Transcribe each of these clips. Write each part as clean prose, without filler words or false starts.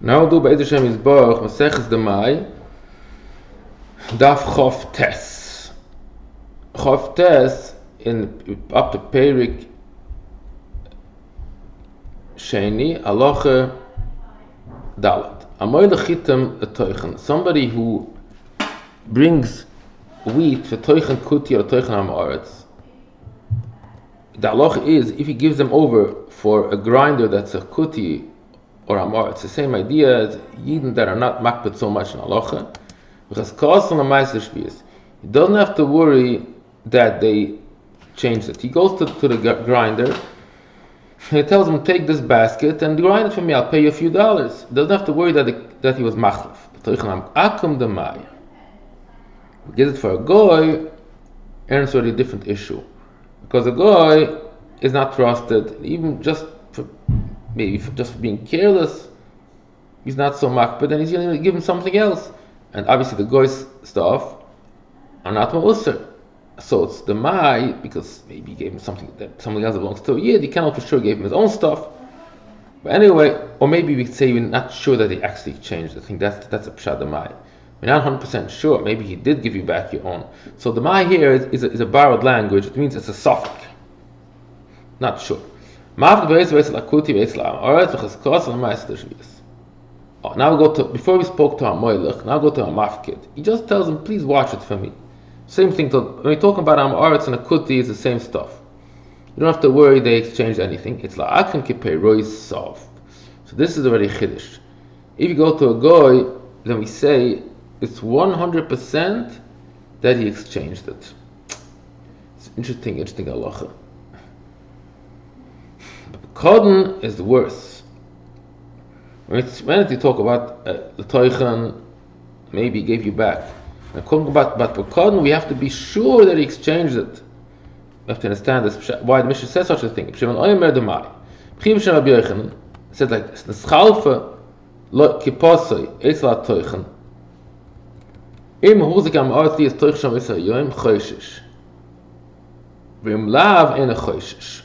Now we'll do by Yerushalmi Demai, Daf Chof Tes. Chof Tes in up to Perik Sheni Halacha Dalet. Amoy lechitem etoichen. Somebody who brings wheat for toichen Kuti or toichen Am Haaretz. The halacha is if he gives them over for a grinder that's a Kuti or Am Haaretz. It's the same idea as Yidden that are not makbet so much in halacha. Because Kasan and Meiser Shvius, he doesn't have to worry that they changed it. He goes to the grinder. He tells him, take this basket and grind it for me, I'll pay you a few dollars. He doesn't have to worry that he was machlef. Am Demai. He gives it for a goy, and it's already a different issue. Because a goy is not trusted, even just for being careless, he's not so makbet, and he's going to give him something else. And obviously the goy's stuff are not ma'usr. So it's the Mai, because maybe he gave him something that somebody else belongs to. Yeah, he cannot for sure gave him his own stuff. But anyway, or maybe we could say we're not sure that he actually changed. I think that's a pshat the Mai. We're not 100% sure. Maybe he did give you back your own. So the Mai here is a borrowed language. It means it's a suffix. Not sure. Now we go to, before we spoke to our Moilech, now go to our Mafkid. He just tells him, please watch it for me. Same thing, when we're talking about Am Haaretz and a Kuti, it's the same stuff. You don't have to worry they exchanged anything. It's la'akim kipei rois sov. So this is already chiddush. If you go to a goy, then we say it's 100% that he exchanged it. It's interesting halacha. But Kodin is worse. When you talk about the toichen, maybe he gave you back. But Pekadon, we have to be sure that he exchanged it. We have to understand this, why the Mishnah says such a thing. It said like this: Neschalfe lo kiposoi etzla toichen. Im huzik am Haaretz is toichen isar yoim choishish. V'im lav ene choishish.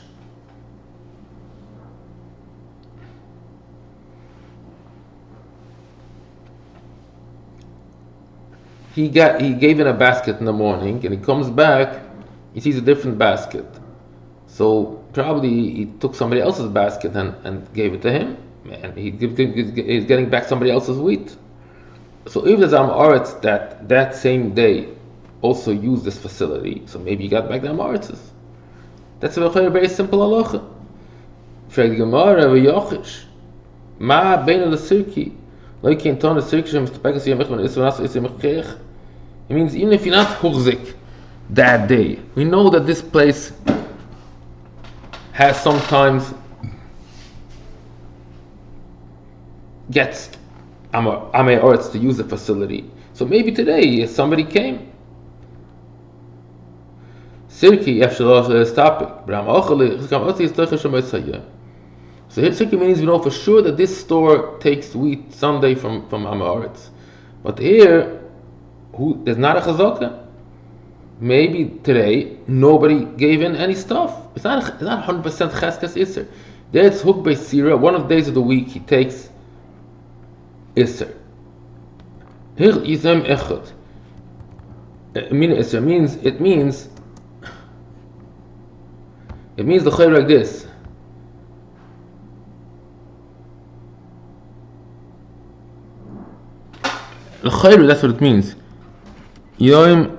He gave in a basket in the morning, and he comes back, he sees a different basket. So probably he took somebody else's basket and gave it to him, and he's getting back somebody else's wheat. So if there's Am Haaretz that same day also used this facility, so maybe he got back the Am Haaretzes. That's a very simple halacha. Frag Gemara v'yochish ma bein l'sirki. It means even if you're not hurzik that day, we know that this place has sometimes gets Am Haaretz to use the facility. So maybe today somebody came. Sirki stop it. So here means we know for sure that this store takes wheat Sunday from Am Haaretz. But here, there's not a chazaka. Maybe today nobody gave in any stuff. It's not 100% cheskes iser. There it's huk by sira. One of the days of the week he takes iser. Here yizem echad. Iser means the chayr like this. L'chayru, that's what it means. Yom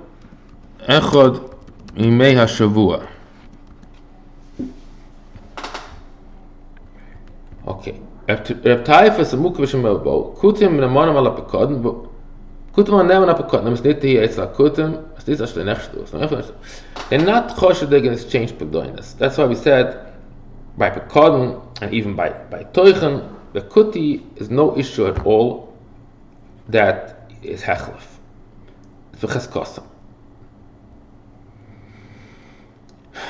echad imei hashavua. Okay. Reb Taifas amuk v'shemel kutim nemonim ala pekadon. Kutim nemonim ala pekadon. Nemis niti yitzla kutim. As this ashle nechshtus. They're not choshed they're going to exchange pedoinus. That's why we said by pekadon and even by toichen, the kuti is no issue at all. That is hechlef. It's a cheskosam.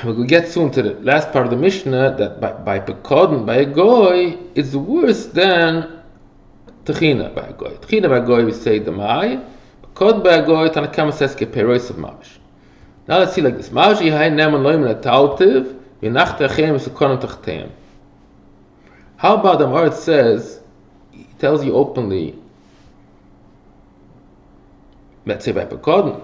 We'll get soon to the last part of the Mishnah that by pekadon, by a goy, is worse than techina by a goy. Techina by a goy we say demai. Pekadon by a goy Tanakama says keperois of mamish. Now let's see like this. Mamish yihai neman loim letaltiv v'nachte achem v'sukonim tachteim. How about the Am Haaretz says he tells you openly, let's say by Pekod,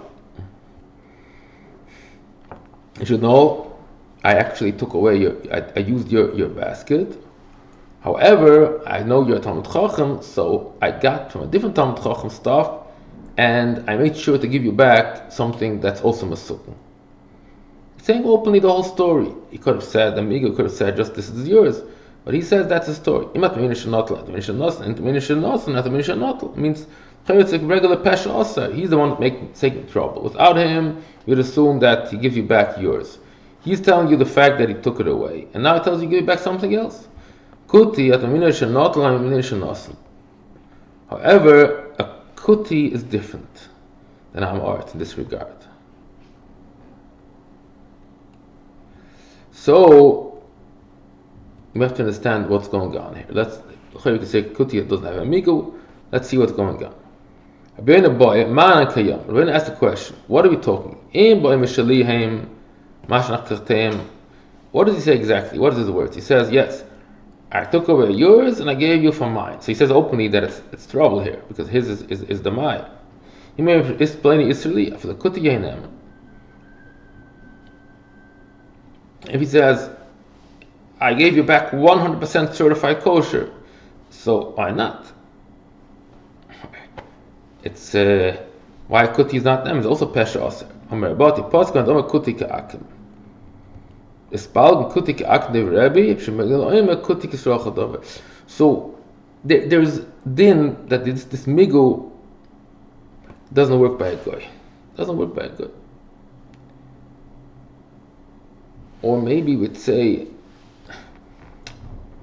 you should know, I actually took away I used your basket. However, I know you're a Talmud Chacham, so I got from a different Talmud Chacham stuff, and I made sure to give you back something that's also Masukun. Saying openly the whole story. He could have said, the Miggo could have said, just this is yours. But he says that's a story. Means it's a regular pesha also. He's the one taking trouble. Without him, you'd assume that he gives you back yours. He's telling you the fact that he took it away. And now he tells you to give you back something else. Kuti, however, a kuti is different than Am Haaretz in this regard. So we have to understand what's going on here. We can say kuti doesn't have a Miggo. Let's see what's going on. Rabbeinu asked the question, what are we talking? What does he say exactly? What is his words? He says, yes, I took away yours and I gave you from mine. So he says openly that it's trouble here, because his is Demai. He may explain Israeli for the Kuti Yeinem. If he says, I gave you back 100% certified kosher, so why not? It's why Kuti is not them. It's also Pesha Aser. Kuti Ka'akim. So there's din that this Miggo doesn't work by a guy. Or maybe we'd say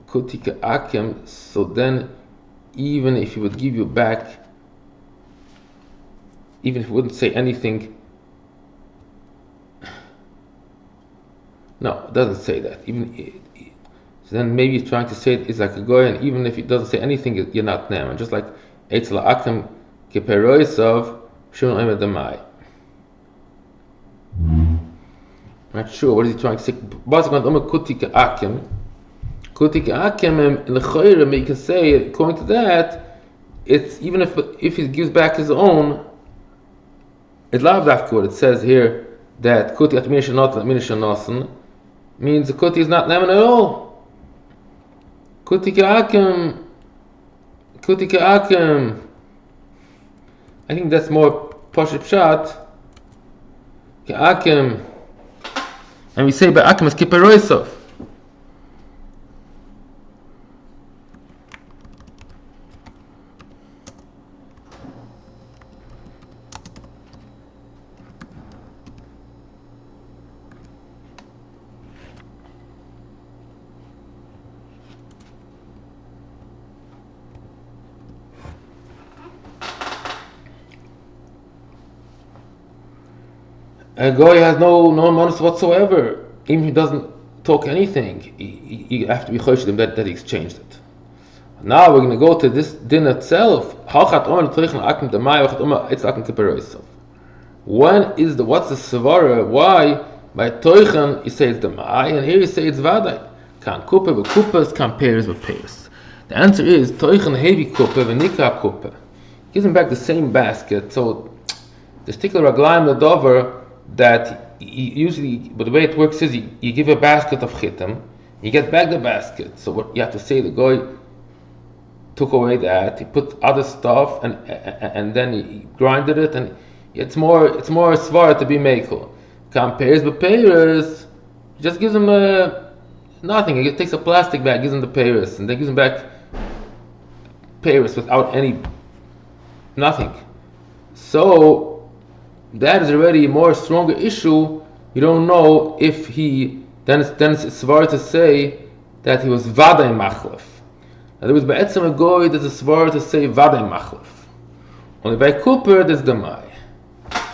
Kuti Ka'akim, so then even if he would give you back, even if he wouldn't say anything, no, it doesn't say that. So then maybe he's trying to say it's like a goy, and even if he doesn't say anything, you're not nem. And just like Eitz La'akim Keperoisav Yerushalmi Demai. Not sure what is he trying to say. Kuti Ka'akim, you can say according to that, it's even if he gives back his own, it's lav dafka what it says here that Kuti at Minishanosan means the Kuti is not neman at all. Kuti Ka'akim. I think that's more Pashut Pshat. Ka'akim. And we say by Akim is Kiperoisov. A guy has no manners whatsoever. Even if he doesn't talk anything, you have to be chosh him that he exchanged it. Now we're going to go to this din itself. What's the Svara? Why by toichen you say it's Demai, and here you say it's Vadai? Kan kuppe with kuppas, kan pairs with pairs. The answer is toichen heavy kuppe v'nika kuppe. Gives him back the same basket. So the stickler raglaim the dover that usually, but the way it works is you give a basket of chitim, you get back the basket. So what you have to say, the guy took away that, he put other stuff, and then he grinded it, and it's more svara to be mekel. Compares with payers, he just gives him nothing. He takes a plastic bag, gives him the payers, and then gives him back payers without nothing. So that is already a more stronger issue. You don't know if then it's svara to say that he was vaday machlef. In other words, by etzem a goy there's a svara to say vaday machlef. Only by Cooper there's Demai.